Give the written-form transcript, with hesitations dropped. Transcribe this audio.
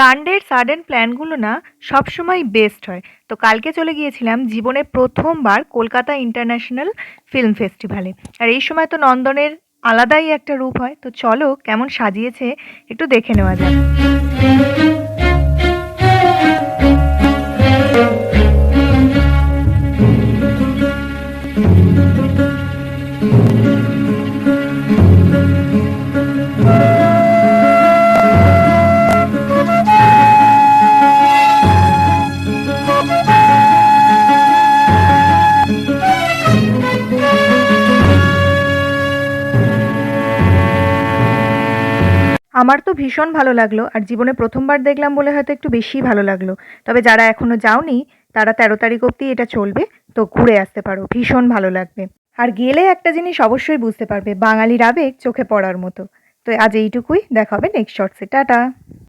সানডের sudden প্ল্যানগুলো না সবসময় best হয়। তো কালকে চলে গিয়েছিলাম জীবনে প্রথমবার কলকাতা ইন্টারন্যাশনাল ফিল্ম ফেস্টিভ্যালে। আর এই সময় তো নন্দনের আলাদাই একটা রূপ হয়। তো চলো কেমন সাজিয়েছে একটু দেখে নেওয়া যাক। আমার তো ভীষণ ভালো লাগলো, আর জীবনে প্রথমবার দেখলাম বলে হয়তো একটু বেশিই ভালো লাগলো। তবে যারা এখনো যাওনি তারা 13 তারিখ অবধি এটা চলবে, তো ঘুরে আসতে পারো, ভীষণ ভালো লাগবে। আর গেলে একটা জিনিস অবশ্যই বুঝতে পারবে, বাঙালির আবেগ চোখে পড়ার মতো। তো আজ এইটুকুই, দেখা হবে নেক্সট শর্টসে, টাটা।